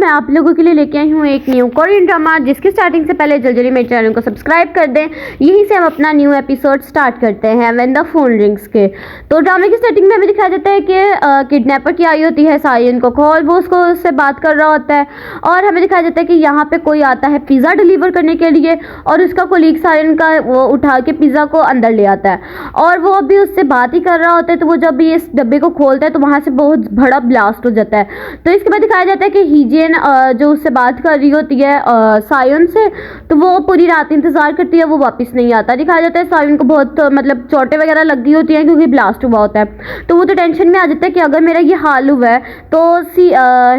मैं आप लोगों के लिए लेके आई हूँ एक न्यू कोरियन ड्रामा, जिसकी स्टार्टिंग से पहले जल्दी मेरे चैनल को सब्सक्राइब कर दें। यहीं से हम अपना न्यू एपिसोड स्टार्ट करते हैं व्हेन द फोन रिंग्स के। तो ड्रामे की स्टार्टिंग में हमें दिखाया जाता है कि किडनैपर की आई होती है सायन को कॉल, वो उसको उससे बात कर रहा होता है और हमें दिखाया जाता है कि यहाँ पे कोई आता है पिज़्ज़ा डिलीवर करने के लिए और उसका कोलीग सायन का वो उठा के पिज़्ज़ा को अंदर ले आता है और वो अभी उससे बात ही कर रहा होता है। तो वो जब भी इस डब्बे को खोलता है तो वहाँ से बहुत बड़ा ब्लास्ट हो जाता है। तो इसके बाद दिखाया जाता है कि हीजिन जो उससे बात कर रही होती है सायन से, तो वो पूरी रात इंतजार करती है, वो वापस नहीं आता। दिखाया जाता है सायन को बहुत मतलब चोटें वगैरह लग गई होती हैं क्योंकि ब्लास्ट हुआ होता है। तो वो तो टेंशन में आ जाता है कि अगर मेरा ये हाल हुआ है तो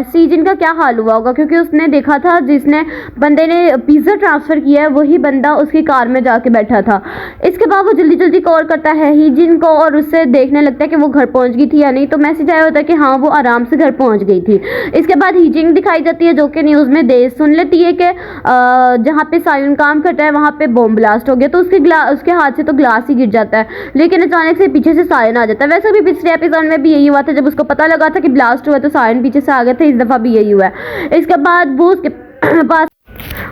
सीजिन का क्या हाल हुआ होगा, क्योंकि उसने देखा था जिसने बंदे ने पिज़्ज़ा ट्रांसफ़र किया है वही बंदा उसकी कार में जाके बैठा था। इसके बाद वो जल्दी जल्दी कॉल करता है हीजिन को और उससे देखने लगता है कि वो घर पहुंच गई थी या नहीं। तो मैसेज आया होता है कि हाँ वो आराम से घर पहुंच गई थी। इसके बाद हीजिन दिखाई जाती है जो कि न्यूज़ में सुन लेती है कि जहाँ पे सायन काम करता है वहाँ पे बॉम्ब ब्लास्ट हो गया। तो उसके हाथ से तो ग्लास ही गिर जाता है, लेकिन अचानक से पीछे से सायन आ जाता है। वैसे भी पिछले एपिसोड में भी यही हुआ था, जब उसको पता लगा था कि ब्लास्ट हुआ तो सायन पीछे से आ गए थे। इस दफ़ा भी यही हुआ है। इसके बाद वो उसके पास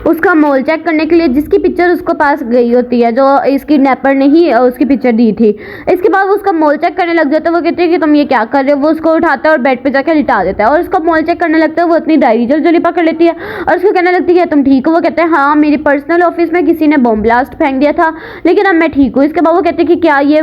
उसका मोल चेक करने के लिए जिसकी पिक्चर उसको पास गई होती है, जो इस किडनैपर ने ही उसकी पिक्चर दी थी। इसके बाद वो उसका मोल चेक करने लग जाता है। वो कहते हैं कि तुम ये क्या कर रहे हो। वो उसको उठाता है और बेड पे जाकर लिटा देता है और उसका मोल चेक करने लगता है। वो अपनी डायरी जल्दी पकड़ लेती है और उसको कहने लगती है तुम ठीक हो। वो कहते हैं हाँ मेरी पर्सनल ऑफिस में किसी ने बॉम्ब ब्लास्ट फेंक दिया था लेकिन अब मैं ठीक हूँ। इसके बाद वो कहते हैं कि क्या ये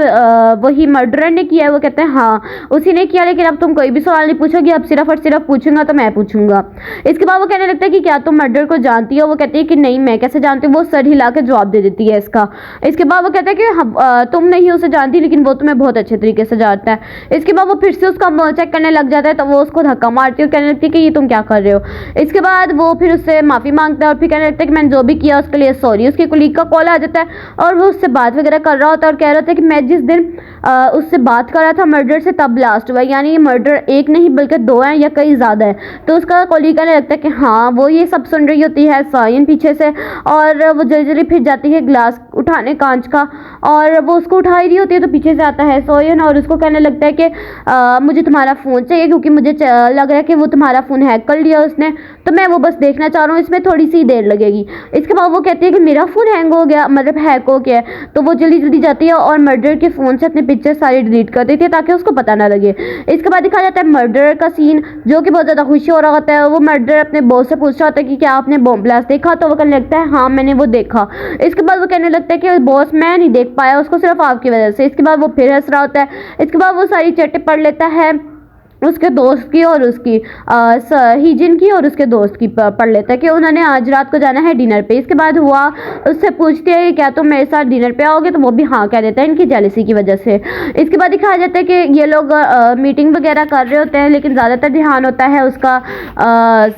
वही मर्डरर ने किया है। वो कहते हैं हाँ उसी ने किया, लेकिन अब तुम कोई भी सवाल नहीं पूछोगी, अब सिर्फ और सिर्फ पूछूंगा तो मैं पूछूंगा। इसके बाद वो कहने लगता है कि क्या तुम मर्डर को जानती हो। वो कहती है कि नहीं मैं कैसे जानती हूँ। वो सर हिला के जवाब दे देती है इसका। इसके बाद वो कहता है कि तुम नहीं उसे जानती लेकिन वो तुम्हें बहुत अच्छे तरीके से जानता है। इसके बाद वो फिर से उसका मोल चेक करने लग जाता है। तो वो उसको धक्का मारती है और कहने लगती है कि ये तुम क्या कर रहे हो। इसके बाद वो फिर उससे माफ़ी मांगता है और फिर कहने लगता है कि मैंने जो भी किया उसके लिए सॉरी। उसके कुलीग का कॉल आ जाता है और वो उससे बात वगैरह कर रहा होता है और कह रहा था कि मैं जिस दिन उससे बात कर रहा था मर्डर से तब ब्लास्ट हुआ, यानी ये मर्डर एक नहीं बल्कि दो हैं या कई ज़्यादा है। तो उसका कुलीग कहने लगता है कि हाँ। वो ये सब सुन रही होती है सायन पीछे से और वो जल्दी जल्दी फिर जाती है ग्लास उठाने कांच का और वो उसको उठा ही रही होती है। तो पीछे से आता है सोयन और उसको कहने लगता है कि मुझे तुम्हारा फ़ोन चाहिए क्योंकि मुझे लग रहा है कि वो तुम्हारा फ़ोन हैक कर लिया उसने, तो मैं वो बस देखना चाह रहा हूँ, इसमें थोड़ी सी देर लगेगी। इसके बाद वो कहती है कि मेरा फ़ोन हैंग हो गया, मतलब हैक हो गया है। तो वो जल्दी जल्दी जाती है और मर्डर के फ़ोन से अपने पिक्चर सारी डिलीट कर देती है ताकि उसको पता ना लगे। इसके बाद दिखाया जाता है मर्डर का सीन, जो कि बहुत ज़्यादा खुशी हो रहा होता है। वो मर्डर अपने बॉस से पूछ रहा होता है कि क्या आपने बॉम्ब ब्लास्ट देखा। तो वो कहने लगता है हाँ मैंने वो देखा। इसके बाद वो कहने लगता है कि बॉस मैं नहीं देख पाया उसको, सिर्फ आपकी वजह से। इसके बाद वो फिर हंस रहा होता है। इसके बाद वो सारी चैटें पढ़ लेता है उसके दोस्त की और उसकी हीजिन की और उसके दोस्त की पढ़ लेता है कि उन्होंने आज रात को जाना है डिनर पे। इसके बाद हुआ उससे पूछती है कि क्या तुम मेरे साथ डिनर पे आओगे, तो वो भी हाँ कह देता है इनकी जेलसी की वजह से। इसके बाद दिखाया जाता है कि ये लोग मीटिंग वगैरह कर रहे होते हैं लेकिन ज़्यादातर ध्यान होता है उसका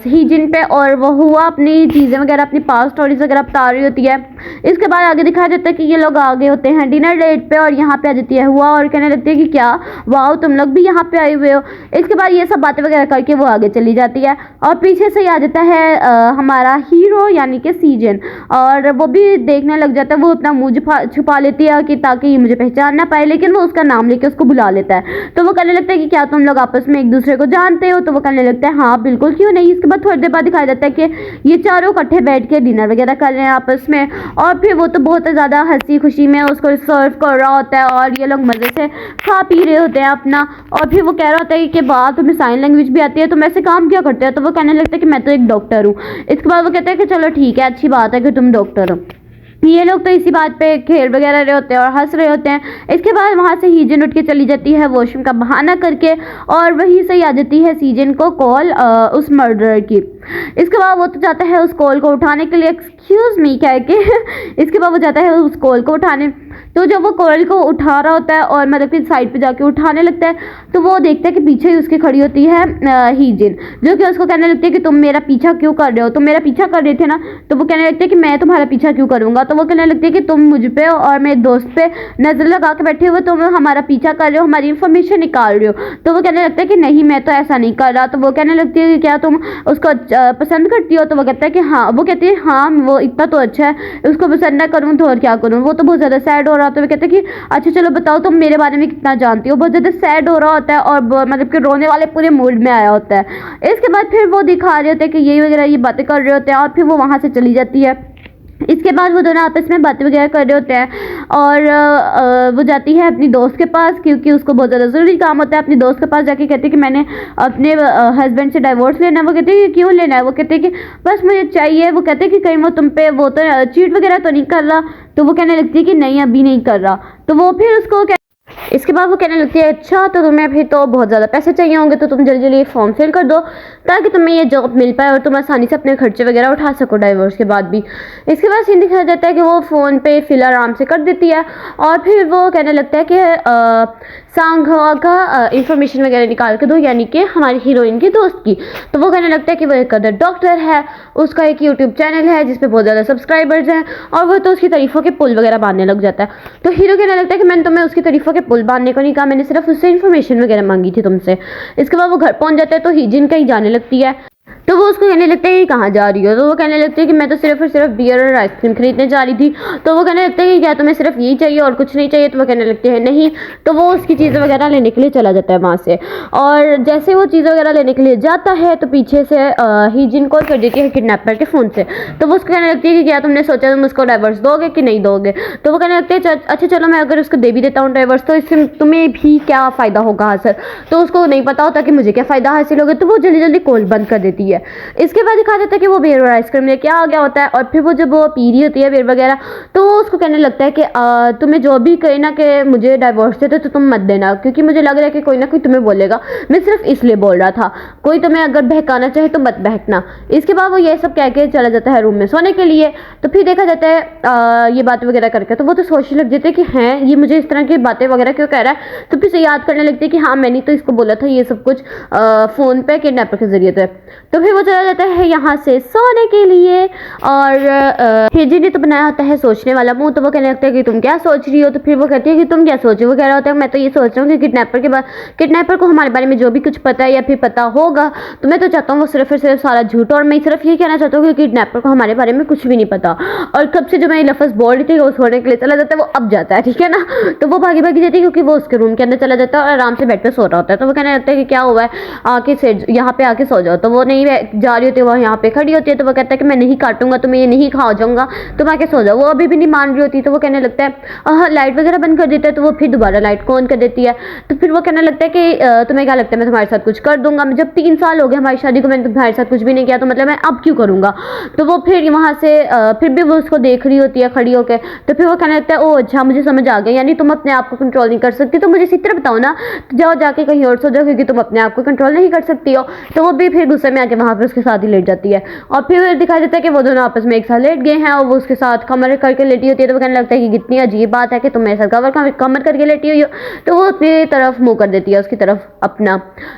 हीजिन पे और वो हुआ अपनी चीज़ें वगैरह अपनी पास्ट स्टोरीज वगैरह बता रही होती है। इसके बाद आगे दिखाया जाता है कि ये लोग आगे होते हैं डिनर डेट पे और यहाँ पे आ जाती है हुआ और कहने लगती है कि क्या वाह तुम लोग भी यहाँ पे आए हुए हो। इसके बाद ये सब बातें वगैरह करके वो आगे चली जाती है और पीछे से ही आ जाता है हमारा हीरो यानी कि सीजन, और वो भी देखने लग जाता है। वो अपना मुंह छुपा लेती है कि ताकि ये मुझे पहचान ना पाए, लेकिन वो उसका नाम लेके उसको बुला लेता है। तो वो कहने लगता है कि क्या तुम लोग आपस में एक दूसरे को जानते हो। तो वो कहने लगता है हाँ बिल्कुल क्यों नहीं। इसके बाद थोड़ी देर बाद दिखाया जाता है कि ये चारों इकट्ठे बैठ के डिनर वगैरह कर रहे हैं आपस में और फिर वो तो बहुत ज़्यादा हंसी खुशी में उसको सर्व कर रहा होता है और ये लोग मज़े से खा पी रहे होते हैं अपना। और फिर वो कह रहा होता है कि बात तुम्हें साइन लैंग्वेज भी आती है, तुम ऐसे काम क्या करते हो। तो वो कहने लगता है कि मैं तो एक डॉक्टर हूँ। इसके बाद वो कहते हैं कि चलो ठीक है अच्छी बात है कि तुम डॉक्टर हो। ये लोग तो इसी बात पे खेल वगैरह रहे होते हैं और हंस रहे होते हैं। इसके बाद वहाँ से हीजन उठ के चली जाती है वॉशरूम का बहाना करके और वहीं से ही आ जाती है सीजन को कॉल उस मर्डरर की। इसके बाद वो तो जाता है उस कॉल को उठाने के लिए, एक्सक्यूज़ मी कह के इसके बाद वो जाता है उस कॉल को उठाने। तो जब वो कॉल को उठा रहा होता है और मतलब कि साइड पे जाके उठाने लगता है तो वो देखता है कि पीछे ही उसकी खड़ी होती है हीजिन, जो कि उसको कहने लगती है कि तुम मेरा पीछा क्यों कर रहे हो, तुम मेरा पीछा कर रहे थे ना। तो वो कहने लगते हैं कि मैं तुम्हारा पीछा क्यों करूँगा। तो वो कहने लगती है कि तुम मुझ पे और मेरे दोस्त पे नज़र लगा के बैठे हुए, तुम हमारा पीछा कर रहे हो, हमारी इन्फॉर्मेशन निकाल रहे हो। तो वो कहने लगता है कि नहीं मैं तो ऐसा नहीं कर रहा। तो वो कहने लगती है कि क्या तुम उसको पसंद करती हो। तो वो कहता है कि हाँ। वो कहती है हाँ वो इतना तो अच्छा है, उसको पसंद ना करूँ तो और क्या करूँ। वो तो बहुत ज़्यादा सैड हो रहा मुस्कुराते हुए कहते हैं कि अच्छा चलो बताओ तुम मेरे बारे में कितना जानती हो। बहुत ज़्यादा सैड हो रहा होता है और मतलब कि रोने वाले पूरे मूड में आया होता है। इसके बाद फिर वो दिखा रहे होते हैं कि ये वगैरह ये बातें कर रहे होते हैं और फिर वो वहाँ से चली जाती है। इसके बाद वो दोनों आपस में बातें वगैरह कर रहे होते हैं और वो जाती है अपनी दोस्त के पास, क्योंकि उसको बहुत ज़्यादा ज़रूरी काम होता है। अपनी दोस्त के पास जाके कहती है कि मैंने अपने हस्बैंड से डाइवोर्स लेना है। वो कहते हैं कि क्यों लेना है? वो कहते हैं कि बस मुझे चाहिए। वो कहते हैं कि कहीं वो तुम पे वो तो चीट वगैरह तो नहीं कर रहा? तो वो कहने लगती है कि नहीं अभी नहीं कर रहा। तो वो फिर उसको इसके बाद वो कहने लगती है अच्छा तो तुम्हें अभी तो बहुत ज़्यादा पैसे चाहिए होंगे तो तुम जल्दी जल्दी फॉर्म फिल कर दो ताकि तुम्हें ये जॉब मिल पाए और तुम आसानी से अपने खर्चे वगैरह उठा सको डाइवोर्स के बाद भी। इसके बाद सीन दिखाया जाता है कि वो फ़ोन पे फिल आराम से कर देती है और फिर वो कहने लगता है कि सांघवा का इंफॉर्मेशन वगैरह निकाल के दो, यानी कि हमारी हीरोइन की दोस्त की। तो वो कहने लगता है कि वो एक अदर डॉक्टर है, उसका एक यूट्यूब चैनल है जिस पे बहुत ज़्यादा सब्सक्राइबर्स हैं और वो तो उसकी तारीफ़ों के पुल वगैरह बांधने लग जाता है। तो हीरो कहने लगता है कि मैंने तुम्हें उसकी तारीफ़ों के पुल बांधने को नहीं कहा, मैंने सिर्फ उससे इन्फॉर्मेशन वगैरह मांगी थी तुमसे। इसके बाद वो घर पहुंच जाता है तो हीजिन कहीं जाने लगती है। तो वो उसको कहने लगता है कि कहाँ जा रही हो? तो वो कहने लगती है कि मैं तो सिर्फ और सिर्फ बियर और आइसक्रीम खरीदने जा रही थी। तो वो कहने लगता है कि क्या तुम्हें सिर्फ यही चाहिए और कुछ नहीं चाहिए? तो वो कहने लगती है नहीं। तो वो उसकी चीज़ें वगैरह लेने के लिए चला जाता है वहाँ से और जैसे वो चीज़ें वगैरह लेने के लिए जाता है तो पीछे से हीजिन कॉल कर देती है किडनैपर के फ़ोन से। तो वो उसको कहने लगती है कि क्या तुमने सोचा तुम उसको डाइवर्स दोगे कि नहीं दोगे? तो वो कहने लगते हैं अच्छा चलो मैं अगर उसको दे भी देता हूँ डाइवर्स तो इससे तुम्हें भी क्या फ़ायदा होगा हासिल? तो उसको नहीं पता होता कि मुझे क्या फ़ायदा हासिल होगा। तो वो जल्दी जल्दी कॉल बंद कर देती है। इसके बाद दिखा देता है कि वो बियर और आइसक्रीम लेके आ गया होता है और फिर वो जब वो पी रही होती है बियर वगैरह तो वो उसको कहने लगता है कि तुम्हें जो भी कहे ना कि मुझे डाइवोर्स देते तो तुम मत देना, क्योंकि मुझे लग रहा है कि कोई ना कोई तुम्हें बोलेगा, मैं सिर्फ इसलिए बोल रहा था, कोई तुम्हें अगर बहकाना चाहे तो मत बहकना। इसके बाद वो ये सब कह के चला जाता है रूम में सोने के लिए। तो फिर देखा जाता है ये बातें वगैरह करके तो वो तो सोचने लग जाते हैं कि हैं ये मुझे इस तरह की बातें वगैरह क्यों कह रहा है। तो फिर से याद करने लगते हैं कि हाँ मैंने तो इसको बोला था ये सब कुछ फ़ोन पे किडनैपर के जरिए। तो फिर वो चला जाता है यहाँ से सोने के लिए और हेजी ने तो बनाया होता है सोचने वाला मुंह। तो वो कहने लगता है कि तुम क्या सोच रही हो? तो फिर वो कहती है कि तुम क्या सोच रही हो? वो कह रहा होता है मैं तो ये सोच रहा हूँ कि किडनैपर को हमारे बारे में जो भी कुछ पता है या फिर पता होगा तो मैं तो चाहता हूँ वो सिर्फ और सिर्फ सारा झूठ, और मैं सिर्फ ये कहना चाहता हूँ कि किडनैपर को हमारे बारे में कुछ भी नहीं पता। और कब से जो मैं लफ्ज़ बोल रही थी वो सोने के लिए चला जाता है, वो अब जाता है, ठीक है ना। तो वो भागी जाती है क्योंकि वो उसके रूम के अंदर चला जाता है और आराम से बेड पे सो रहा होता है। तो वो कहने लगता है कि क्या हुआ है, आके से यहाँ पे आके सो जाओ। तो वो नहीं जा रही होती है, वो यहाँ पे खड़ी होती है। तो वो कहता है कि मैं नहीं काटूंगा, तुम्हें ये नहीं खा जाऊंगा, तुम आके सो जाओ। वो अभी भी नहीं मान रही होती। तो वो कहने लगता है लाइट वगैरह बंद कर देता है। तो वो फिर दोबारा लाइट को ऑन कर देती है। तो फिर वो कहने लगता है कि तुम्हें क्या लगता है मैं तुम्हारे साथ कुछ कर दूंगा? जब 3 साल हो गए हमारी शादी को, मैंने तुम्हारे साथ कुछ भी नहीं किया, तो मतलब मैं अब क्यों करूंगा? तो वो फिर वहाँ से फिर भी वो उसको देख रही होती है खड़ी होकर। तो फिर वो कहने लगता है ओ अच्छा मुझे समझ आ गया, यानी तुम अपने आप को कंट्रोल नहीं कर सकती, तो मुझे इसी तरह बताओ ना, तो जाओ जाके कहीं और सो जाओ क्योंकि तुम अपने आप को कंट्रोल नहीं कर सकती हो। तो वो भी फिर गुस्से में आके वहाँ पे उसके साथ ही लेट जाती है और फिर दिखाई देता है कि वो दोनों आपस में एक साथ लेट गए हैं और वो उसके साथ कमर करके लेटी होती है। तो वो कहने लगता है कि कितनी अजीब बात है कि तुम मेरे साथ कमर करके लेटी हुई हो। तो वो अपनी तरफ मुँह कर देती है उसकी तरफ अपना।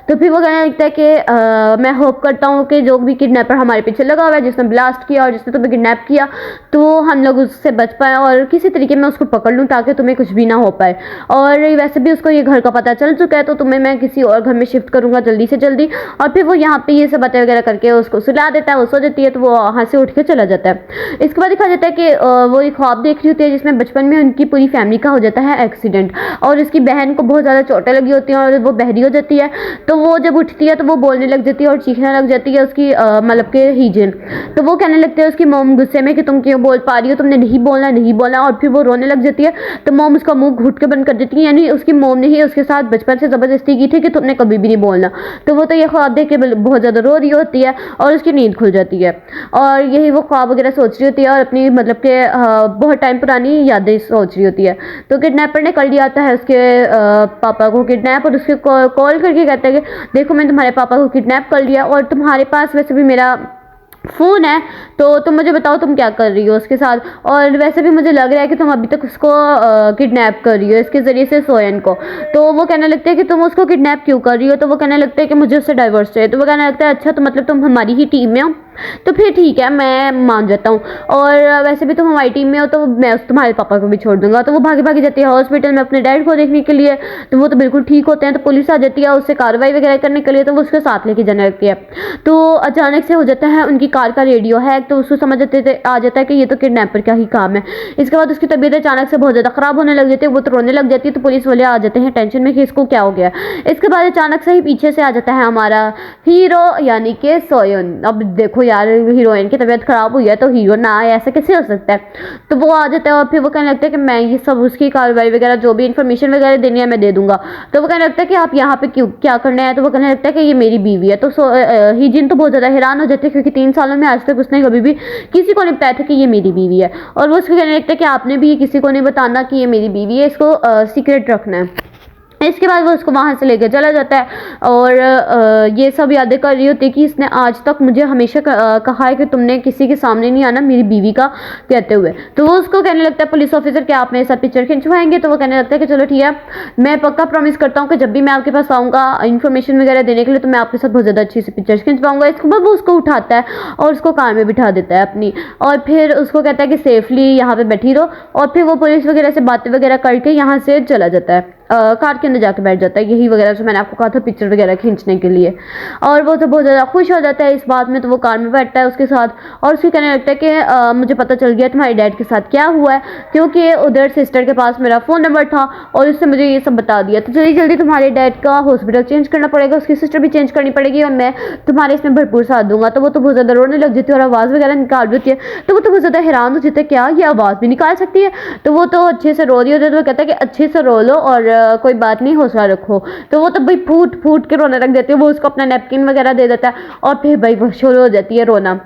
तो फिर वो कहने लगता है कि मैं होप करता हूँ कि जो भी किडनैपर हमारे पीछे लगा हुआ है, जिसने ब्लास्ट किया और जिसने तुम्हें किडनैप किया, तो हम लोग उससे बच पाए और किसी तरीके में उसको पकड़ लूँ ताकि तुम्हें कुछ भी ना हो पाए। और वैसे भी उसको ये घर का पता चल चुका है तो तुम्हें मैं किसी और घर में शिफ्ट करूँगा जल्दी से जल्दी। और फिर वो यहाँ पे ये सब बातें वगैरह करके उसको सुला देता है, वो सो जाती है। तो वो वहाँ से उठ के चला जाता है। इसके बाद दिखा जाता है कि वो एक ख्वाब देख रही होती है जिसमें बचपन में उनकी पूरी फैमिली का हो जाता है एक्सीडेंट और उसकी बहन को बहुत ज़्यादा चोटें लगी होती हैं और वो बहरी हो जाती है। तो वो जब उठती है तो वो बोलने लग जाती है और चीखने लग जाती है उसकी मतलब के हीजन। तो वो कहने लगते हैं उसकी मोम गुस्से में कि तुम क्यों बोल पा रही हो, तुमने नहीं बोलना। और फिर वो रोने लग जाती है। तो मोम उसका मुंह घुट के बंद कर देती है, यानी उसकी मोम ने ही उसके साथ बचपन से ज़बरदस्ती की थी कि तुमने कभी भी नहीं बोलना। तो वो तो ये ख्वाब देख के बहुत ज़्यादा रो रही होती है और उसकी नींद खुल जाती है और यही वो ख्वाब वगैरह सोच रही होती है और अपनी मतलब के बहुत टाइम पुरानी यादें सोच रही होती है। तो किडनैपर ने कर लिया आता है उसके पापा को किडनैप और उसके कॉल करके कहता है कि देखो मैंने तुम्हारे पापा को किडनैप कर लिया और तुम्हारे पास वैसे भी मेरा फ़ोन है, तो तुम मुझे बताओ तुम क्या कर रही हो उसके साथ। और वैसे भी मुझे लग रहा है कि तुम अभी तक उसको किडनैप कर रही हो इसके ज़रिए से सोयन को। तो वो कहने लगते हैं कि तुम उसको किडनैप क्यों कर रही हो? तो वो कहने लगते हैं कि मुझे उससे डाइवोर्स चाहिए। तो वो कहने लगता है अच्छा तो मतलब तुम हमारी ही टीम में हो। तो फिर ठीक है, मैं मान जाता हूँ, और वैसे भी तुम हमारी टीम में हो तो मैं तुम्हारे पापा को भी छोड़ दूंगा। तो वो भागी भागी जाती है हॉस्पिटल में अपने डैड को देखने के लिए। तो वो तो बिल्कुल ठीक होते हैं, तो पुलिस आ जाती है उससे कार्रवाई वगैरह करने के लिए, तो वो उसके साथ लेके जाने लगती है। तो अचानक से हो जाता है उनकी कार का रेडियो हैक, तो उसको समझ आ जाता है कि ये तो किडनैपर का ही काम है। इसके बाद उसकी तबीयत अचानक से बहुत ज़्यादा ख़राब होने लग जाती है, वो तो रोने लग जाती है। तो पुलिस वाले आ जाते हैं टेंशन में कि इसको क्या हो गया। इसके बाद अचानक से ही पीछे से आ जाता है हमारा हीरो यानी कि सोयन। अब देखो यार, हीरोइन की तबीयत खराब हुई है तो हीरो ना आए, ऐसा कैसे हो सकता है। तो वो आ जाता है और फिर वो कहने लगता है कि मैं ये सब उसकी कार्रवाई वगैरह जो भी इन्फॉर्मेशन वगैरह देनी है मैं दे दूंगा। तो वो कहने लगता है कि आप यहाँ पे क्यों, क्या करना है। तो वो कहने लगता है कि ये मेरी बीवी है। तो हीजिन तो बहुत ज़्यादा हैरान हो जाते हैं, क्योंकि 3 सालों में आज तक उसने कभी भी किसी को नहीं बताया था कि ये मेरी बीवी है। और वो उसको कहने लगता है कि आपने भी किसी को नहीं बताना कि ये मेरी बीवी है, इसको सीक्रेट रखना है। इसके बाद वो उसको वहाँ से लेकर चला जाता है, और ये सब यादें कर रही होती है कि इसने आज तक मुझे हमेशा कहा है कि तुमने किसी के सामने नहीं आना मेरी बीवी का कहते हुए। तो वो उसको कहने लगता है पुलिस ऑफिसर कि आप मेरे साथ पिक्चर खिंचवाएंगे। तो वो कहने लगता है कि चलो ठीक है, मैं पक्का प्रॉमिस करता हूँ कि जब भी मैं आपके पास आऊँगा इन्फॉर्मेशन वगैरह देने के लिए, तो मैं आपके साथ बहुत ज़्यादा अच्छी से पिक्चर्स खिंचवाऊंगा। इसके बाद वो उसको उठाता है और उसको कार में बिठा देता है अपनी, और फिर उसको कहता है कि सेफली यहाँ पर बैठी रहो। और फिर वो पुलिस वगैरह से बातें वगैरह करके यहाँ से चला जाता है, कार के अंदर जाके बैठ जाता है, यही वगैरह जो मैंने आपको कहा था पिक्चर वगैरह खींचने के लिए। और वो तो बहुत ज़्यादा खुश हो जाता है इस बात में। तो वो कार में बैठता है उसके साथ, और उसको कहने लगता है कि मुझे पता चल गया तुम्हारे डैड के साथ क्या हुआ है, क्योंकि उधर सिस्टर के पास मेरा फ़ोन नंबर था और उसने मुझे ये सब बता दिया। तो जल्दी जल्दी तुम्हारे डैड का हॉस्पिटल चेंज करना पड़ेगा, उसकी सिस्टर भी चेंज करनी पड़ेगी, और मैं तुम्हारे इसमें भरपूर साथ दूंगा। तो वो तो बहुत ज़्यादा रोने लग जाती है और आवाज़ वगैरह निकाल देती है। तो वो तो बहुत ज़्यादा हैरान हो जाता है, क्या ये आवाज़ भी निकाल सकती है। तो वो तो अच्छे से रो रही होती है। तो वो कहता है कि अच्छे से रो लो और कोई बात नहीं, हौसला रखो। तो वो तो भाई फूट फूट के रोने लग जाती है। वो उसको अपना नैपकिन वगैरह दे देता है और फिर भाई वो शुरू हो जाती है रोना।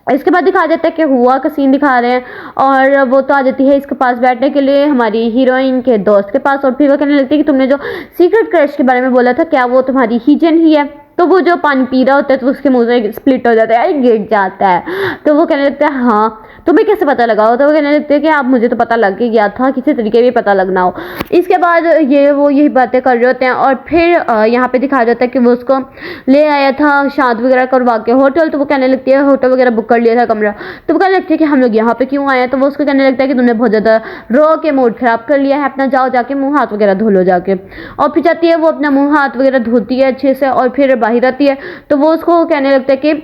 इसके बाद दिखा देता है कि हुआ का सीन दिखा रहे हैं, और वो तो आ जाती है इसके पास बैठने के लिए हमारी हीरोइन के दोस्त के पास। और फिर वो कहने लगती है कि तुमने जो सीक्रेट क्रश के बारे में बोला था, क्या वो तुम्हारी हीजन ही है। तो वो जो पानी पी रहा होता है तो उसके मुंह से स्प्लिट हो जाता है, गिर जाता है। तो वो कहने लगता है हाँ तुम्हें कैसे पता लगा हो। तो वो कहने लगते हैं कि आप मुझे तो पता लग ही गया था, किसी तरीके भी पता लगना हो। इसके बाद वो यही बातें कर रहे होते हैं, और फिर यहाँ पे दिखाया जाता है कि वो उसको ले आया था शांत वगैरह करवा के होटल। तो वो कहने लगती है होटल वगैरह बुक कर लिया था कमरा। तो वो कहने लगती है कि हम लोग यहाँ पे क्यों आए हैं। तो वो उसको कहने लगता है कि तुमने बहुत ज़्यादा रो के मूड खराब कर लिया है अपना, जाओ जाके मुँह हाथ वगैरह धो लो जाके। और फिर जाती है वो अपना मुँह हाथ वगैरह धोती है अच्छे से, और फिर बाहर आती है। तो वो उसको कहने लगता है कि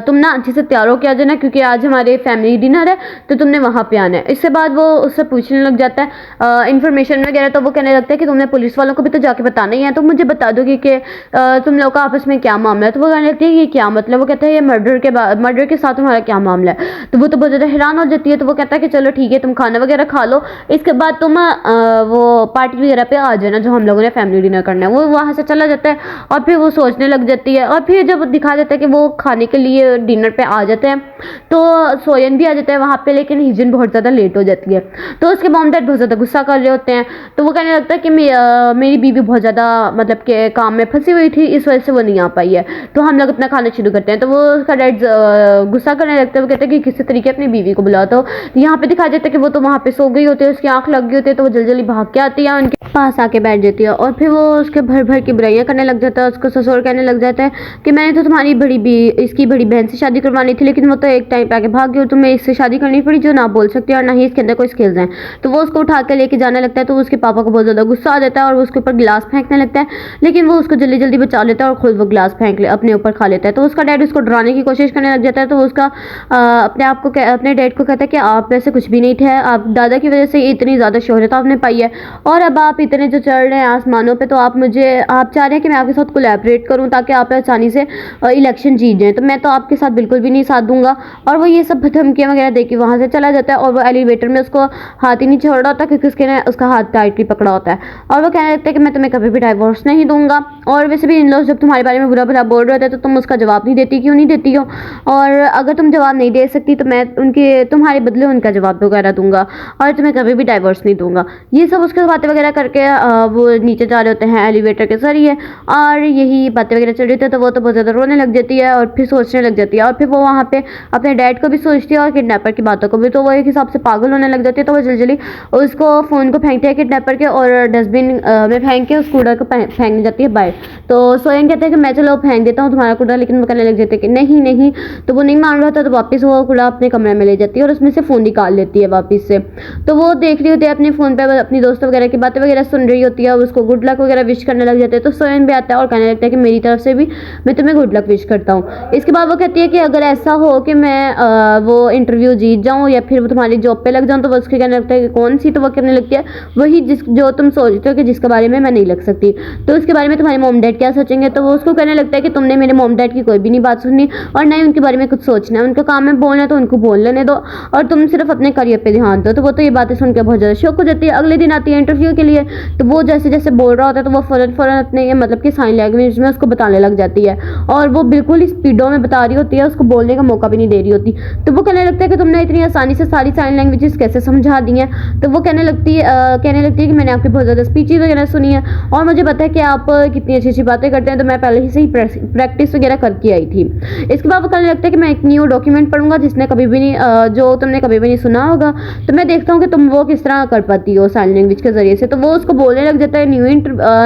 तुम ना अच्छे से तैयार हो के आ जाना, क्योंकि आज हमारे फैमिली डिनर है तो तुमने वहाँ पे आना है। इसके बाद वो उससे पूछने लग जाता है इन्फॉर्मेशन वगैरह। तो वो कहने लगता है कि तुमने पुलिस वालों को भी तो जाके बताना ही है, तो मुझे बता दो कि तुम लोग का आपस में क्या मामला है। तो वो कहने लगती है ये क्या मतलब। वो कहता है ये मर्डर के साथ तुम्हारा क्या मामला है। तो वो तो बहुत ज़्यादा हैरान हो जाती है। तो वो कहता है कि चलो ठीक है, तुम खाना वगैरह खा लो, इसके बाद तुम वो पार्टी वगैरह पे आ जाना जो हम लोगों ने फैमिली डिनर करना है। वो वहाँ से चला जाता है, और फिर वो सोचने लग जाती है। और फिर जब दिखा देता है कि वो खाने के लिए डिनर पे आ जाते हैं, तो सोयन भी आ जाता है वहाँ पे, लेकिन हिजन बहुत ज़्यादा लेट हो जाती है। तो उसके मॉम डैड बहुत ज़्यादा गुस्सा कर रहे होते हैं। तो वो कहने लगता है कि मेरी बीवी बहुत ज़्यादा मतलब के काम में फंसी हुई थी, इस वजह से वो नहीं आ पाई है, तो हम लोग अपना खाना शुरू करते हैं। तो वो उसका डैड गुस्सा करने लगता है। वो कहते हैं कि किसी तरीके अपनी बीवी को बुलाओ। तो यहाँ पे दिखा देता है कि वो तो वहाँ पे सो गई होती है, उसकी आँख लग गई होती है। तो वो जल्दी जल्दी भाग के आती है, उनके पास आके बैठ जाती है, और फिर वो उसके भर भर की बुराइयाँ करने लग जाता है। उसको ससुर कहने लग जाता है कि मैंने तो तुम्हारी इसकी बड़ी बहन से शादी करवानी थी, लेकिन वो तो एक टाइम पे आके भाग गई, तुम्हें इससे शादी करनी पड़ी जो ना बोल सकती है और ना ही इसके अंदर कोई स्किल्स हैं। तो वो उसको उठा के लेके जाने लगता है। तो उसके पापा को बहुत ज़्यादा गुस्सा आ जाता है और वो उसके ऊपर गिलास फेंकने लगता है, लेकिन वो उसको जल्दी जल्दी बचा लेता है और खुद वो गिलास फेंक ले अपने ऊपर खा लेता है। तो उसका डैड उसको डराने की कोशिश करने लग जाता है। तो उसका अपने डैड को कहता है कि आप वैसे कुछ भी नहीं थे, आप दादा की वजह से इतनी ज़्यादा शोहरत आपने पाई है, और अब आप इतने जो चढ़ रहे हैं आसमानों पे, तो आप चाह रहे हैं कि मैं आपके साथ कोलैबोरेट करूं ताकि आप आसानी से इलेक्शन जीत जाएं। तो मैं तो आपके साथ बिल्कुल भी नहीं साथ दूंगा। और वो ये सब धमकियाँ वगैरह देके वहाँ से चला जाता है, और वो एलिवेटर में उसको हाथ ही नहीं छोड़ रहा होता, क्योंकि उसका हाथ टाइटली पकड़ा होता है। और वो कहने लगता है कि मैं तुम्हें कभी भी डाइवोर्स नहीं दूंगा, और वैसे भी इन लोग जब तुम्हारे बारे में बुरा भला बोल रहे होते हैं तो तुम उसका जवाब नहीं देती, क्यों नहीं देती हो, और अगर तुम जवाब नहीं दे सकती तो मैं तुम्हारे बदले उनका जवाब वगैरह दूंगा, और तुम्हें कभी भी डाइवोर्स नहीं दूंगा। ये सब उसके बातें वगैरह करके वो नीचे जा रहे होते हैं एलिवेटर के जरिए, और यही बातें वगैरह चल रही थी। तो वो तो बहुत ज़्यादा रोने लग जाती है, और फिर सोचने लग जाती है और फिर वो वहाँ पे अपने डैड को भी सोचती है और किडनैपर की बातों को भी। तो वो एक हिसाब से पागल होने लग जाती है। तो वो जल्दी जल्दी उसको फ़ोन को फेंकती है किडनैपर के और डस्टबिन में फेंक के उस कूड़ा को फेंकने जाती है बाहर। तो सोयन कहता है कि मैं चलो फेंक देता हूँ तुम्हारा कूड़ा, लेकिन वो कहने लग जाते हैं कि नहीं नहीं। तो वो नहीं मान रहा था, तो वापस वो कूड़ा अपने कमरे में ले जाती है और उसमें से फ़ोन निकाल लेती है वापस से। तो वो देख रही होती है अपने फ़ोन पर अपनी दोस्तों वगैरह की बातें वगैरह सुन रही होती है, उसको गुड लक वगैरह विश करने लग जाते हैं। तो सोयन भी आता है और कहने लगता है कि मेरी तरफ से भी मैं तुम्हें गुड लक विश करता हूँ। इसके बाद वो कहती है कि अगर ऐसा हो कि मैं वो इंटरव्यू जीत जाऊँ या फिर वो तुम्हारी जॉब पे लग जाऊँ, तो वो उसके कहने लगता है कि कौन सी। तो वो कहने लगती है वही जो तुम सोचते हो कि जिसके बारे में मैं नहीं लग सकती, तो उसके बारे में तुम्हारे मॉम डैड क्या सोचेंगे। तो वो उसको कहने लगता है कि तुमने मेरे मॉम डैड की कोई भी नहीं बात सुननी और ना ही उनके बारे में कुछ सोचना है, उनका काम है बोलना, तो उनको बोल लेने दो और तुम सिर्फ अपने करियर पे ध्यान दो। तो वो तो ये बातें सुनकर बहुत ज़्यादा शौक हो जाती है। अगले दिन आती है इंटरव्यू के लिए। तो वो जैसे जैसे बोल रहा होता है तो वो फ़ौरन अपने मतलब कि साइन लैंग्वेज में उसको बताने लग जाती है और वो बिल्कुल ही स्पीडों में बता रही होती है, उसको बोलने का मौका भी नहीं दे रही होती। तो वो कहने लगता है कि तुमने इतनी आसानी से सारी साइन लैंग्वेजेस कैसे समझा दी हैं। तो वो कहने लगती है कि मैंने आपकी बहुत ज़्यादा स्पीचेज वगैरह सुनी है और मुझे पता है कि आप कितनी अच्छी अच्छी बातें करते हैं, तो मैं पहले से ही प्रैक्टिस वगैरह करके आई थी। इसके बाद वो कहने लगता है कि मैं एक न्यू डॉक्यूमेंट पढ़ूंगा जिसने कभी भी नहीं जो तुमने कभी भी नहीं सुना होगा, तो मैं देखता हूँ कि तुम वो किस तरह कर पाती हो साइन लैंग्वेज के ज़रिए से। तो वो उसको बोलने लग जाता है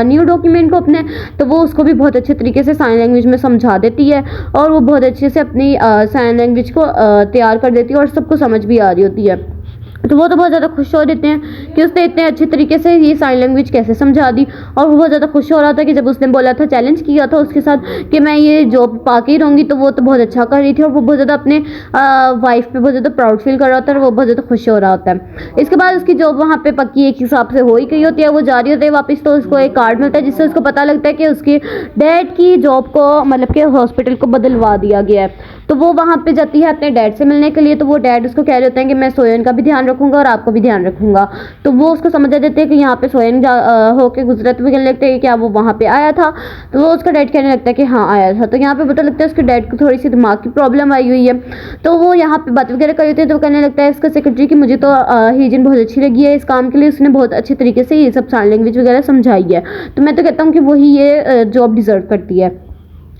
न्यू डॉक्यूमेंट को अपने। तो वो उसको भी बहुत अच्छे तरीके से साइन लैंग्वेज में समझा देती है और वो बहुत अच्छे से अपनी साइन लैंग्वेज को तैयार कर देती है और सबको समझ भी आ रही होती है। तो वो तो बहुत ज़्यादा खुश हो देते हैं कि उसने इतने अच्छे तरीके से ये साइन लैंग्वेज कैसे समझा दी। और वो बहुत ज़्यादा खुश हो रहा था कि जब उसने बोला था, चैलेंज किया था उसके साथ कि मैं ये जॉब पा के ही रहूँगी, तो वो तो बहुत अच्छा कर रही थी और वो बहुत ज़्यादा अपने वाइफ पे बहुत ज़्यादा प्राउड फील कर रहा होता है और वो बहुत ज़्यादा खुश हो रहा होता है। इसके बाद उसकी जॉब वहाँ पे पक्की एक हिसाब से हो ही गई होती है। वो जा रही होती है वापस, तो उसको एक कार्ड मिलता है जिससे उसको पता लगता है कि उसके डैड की जॉब को मतलब कि हॉस्पिटल को बदलवा दिया गया है। तो वो वहाँ पे जाती है अपने डैड से मिलने के लिए। तो वो डैड उसको कह रहे होते हैं कि मैं सोयन का भी ध्यान रखूंगा और आपको भी ध्यान रखूंगा। तो वो उसको समझ देते हैं कि यहाँ पे सोयन होके गुजरत भी कहने लगते हैं कि क्या वो वहाँ पे आया था। तो वो उसका डैड कहने लगता है कि हाँ आया था। तो यहाँ पे पता लगता है उसके डैड को थोड़ी सी दिमाग की प्रॉब्लम आई हुई है। तो वो यहाँ पे बात वगैरह कर रहे थे। तो कहने लगता है इसका सेक्रेटरी की मुझे तो हीजन बहुत अच्छी लगी है इस काम के लिए, उसने बहुत अच्छे तरीके से ये सब साइन लैंग्वेज वगैरह समझाई है। तो मैं तो कहता हूँ कि वही ये जॉब डिजर्व करती है।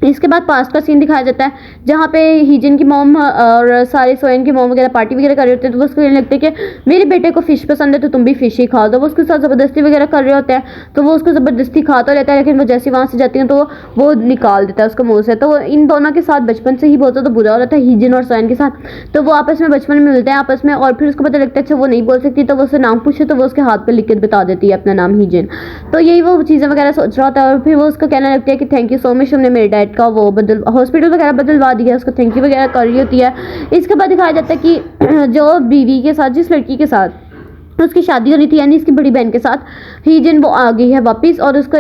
इसके बाद पास्ट का सीन दिखाया जाता है जहाँ पे हीजन की मॉम और सारे सोयन की मॉम वगैरह पार्टी वगैरह कर रहे होते हैं। तो वो उसको कहने लगते हैं कि मेरे बेटे को फ़िश पसंद है तो तुम भी फ़िश ही खाओ। तो वो उसके साथ ज़बरदस्ती वगैरह कर रहे होते हैं। तो वो उसको ज़बरदस्ती खाता रहता है, लेकिन वो जैसे वहाँ से जाती हैं तो वो निकाल देता है उसको मुँह से। तो इन दोनों के साथ बचपन से ही बहुत ज़्यादा बुरा हो रहा था हीजन और सोयन के साथ। तो वो आपस में बचपन में मिलते हैं आपस में और फिर उसको पता लगता है अच्छा वो नहीं बोल सकती। तो वो उससे नाम पूछे तो वो उसके हाथ पर लिख के बता देती है अपना नाम हीजन। तो यही वो चीज़ें वगैरह सोच रहा होता है और फिर वो उसको कहने लगती है कि थैंक यू सो मच, तुमने मेरे डैड का वो हॉस्पिटल वगैरह बदलवा दिया, उसको थैंक यू वगैरह कर रही होती है। इसके बाद दिखाया जाता है कि जो बीवी के साथ, जिस लड़की के साथ उसकी शादी होनी थी यानी इसकी बड़ी बहन के साथ, हीजन वो आ गई है वापस। और उसको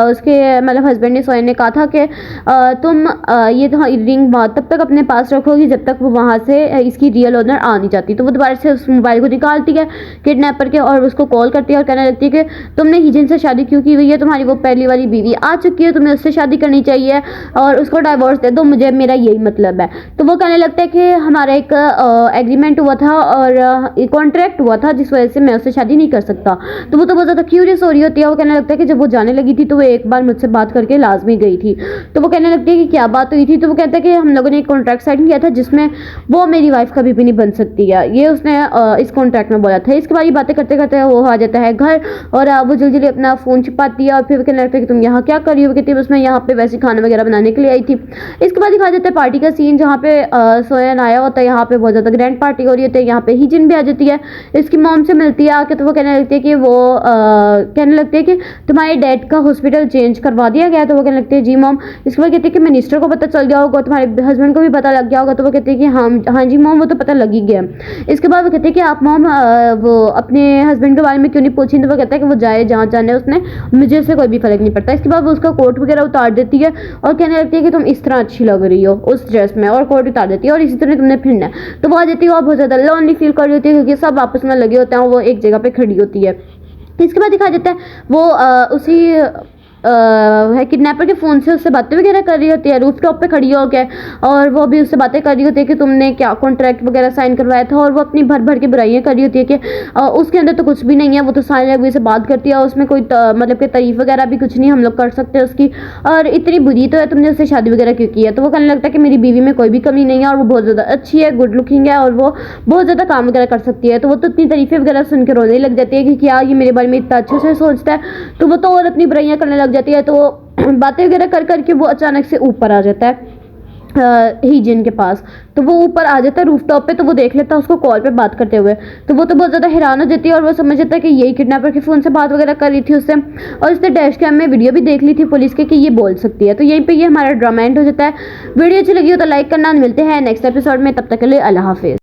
उसके मतलब हस्बैंड ने सोयन ने कहा था कि तुम ये रिंग तब तक अपने पास रखोगी जब तक वो वहाँ से इसकी रियल ओनर आ नहीं जाती। तो वो दोबारा से उस मोबाइल को निकालती है किडनैपर के और उसको कॉल करती है और कहने लगती है कि तुमने हीजन से शादी क्यों की हुई है, तुम्हारी वो पहली वाली बीवी आ चुकी है, तुम्हें उससे शादी करनी चाहिए और उसको डाइवोर्स दे दो, मुझे मेरा यही मतलब है। तो वो कहने लगता है कि हमारा एक एग्रीमेंट हुआ था और एक कॉन्ट्रैक्ट हुआ था जिस वजह से मैं उससे शादी नहीं कर सकता। तो वो तो बहुत ज़्यादा क्यूरियस हो रही होती है। वो कहने लगता है कि जब वो जाने लगी थी तो वो एक बार मुझसे बात करके लाजमी गई थी। तो वो कहने लगती है कि क्या बात हुई थी। तो वो कहता है कि हम लोगों ने एक कॉन्ट्रैक्ट साइन किया था जिसमें वो मेरी वाइफ कभी भी नहीं बन सकती है, ये उसने इस कॉन्ट्रैक्ट में बोला था। इसके बाद ये बातें करते करते वो आ जाता है घर और वो जल्दी जल्दी अपना फ़ोन छिपाती है और फिर वो कहने लगता है कि तुम यहाँ क्या कर रही हो। कहती है बस मैं यहाँ पे वैसे खाना वगैरह बनाने के लिए आई थी। इसके बाद दिखाया जाता है पार्टी का सीन जहाँ पे सोयन आया होता है। यहाँ पे बहुत ज़्यादा ग्रैंड पार्टी हो रही होती है। यहाँ पे हीजन भी आ जाती है, इसकी मॉम से मिलती है आके। तो वो कहने लगती है कि वो कहने लगते हैं कि तुम्हारे डैड का हॉस्पिटल चेंज करवा दिया गया। तो वो कहने लगते हैं जी मॉम। इसके बाद कहते हैं कि मिनिस्टर को पता चल गया होगा, तुम्हारे हस्बैंड को भी पता लग गया होगा। तो वो कहते हैं कि हाँ जी मॉम, वो तो पता लग ही गया। इसके बाद वो कहते हैं कि आप मॉम वो अपने हस्बैंड के बारे में क्यों नहीं पूछी। तो वो कहता है कि वो जाए जहाँ जाने उसने, मुझे इससे कोई भी फर्क नहीं पड़ता। इसके बाद वो उसका कोट वगैरह उतार देती है और कहने लगती है कि तुम इस तरह अच्छी लग रही हो उस ड्रेस में, और कोट उतार देती है और इसी तरह तुमने फिरना है। तो वो आ जाती है और बहुत ज़्यादा लोनली फील कर रही होती है क्योंकि सब आपस में लगे होते हैं, वो एक जगह पे खड़ी होती है। इसके बाद दिखाया जाता है वो उसी है किडनैपर के फ़ोन से उससे बातें वगैरह कर रही होती है रूफ टॉप पे खड़ी होकर, और वो भी उससे बातें कर रही होती है कि तुमने क्या कॉन्ट्रैक्ट वगैरह साइन करवाया था, और वो अपनी भर भर के बुराइयां कर रही होती है कि उसके अंदर तो कुछ भी नहीं है, वो तो सारी लैंग्वेज से बात करती है, उसमें कोई मतलब कि तारीफ वगैरह भी कुछ नहीं हम लोग कर सकते उसकी, और इतनी बुरी तो है, तुमने उससे शादी वगैरह क्यों की है। तो वो कहने लगता है कि मेरी बीवी में कोई भी कमी नहीं है और वो बहुत ज़्यादा अच्छी है, गुड लुकिंग है, और वो बहुत ज़्यादा काम वगैरह कर सकती है। तो वो तो इतनी तारीफें वगैरह सुन के रोने लग जाती है कि क्या ये मेरे बारे में इतना अच्छे से सोचता है। तो वो तो और अपनी बुराइयां करने लग जाती है। तो बातें वगैरह कर करके वो अचानक से ऊपर आ जाता है हीजिन के पास। तो वो ऊपर आ जाता है रूफ टॉप पे, तो वो देख लेता है उसको कॉल पे बात करते हुए। तो वो तो बहुत ज़्यादा हैरान हो जाती है और वो समझ जाता है कि यही किडनैपर के फ़ोन से बात वगैरह कर रही थी उससे, और उसने डैश कैम में वीडियो भी देख ली थी पुलिस के कि ये बोल सकती है। तो यहीं पे ये हमारा ड्रामा एंड हो जाता है। वीडियो अच्छी लगी हो तो लाइक करना। मिलते हैं नेक्स्ट एपिसोड में, तब तक के लिए अल्लाह हाफिज़।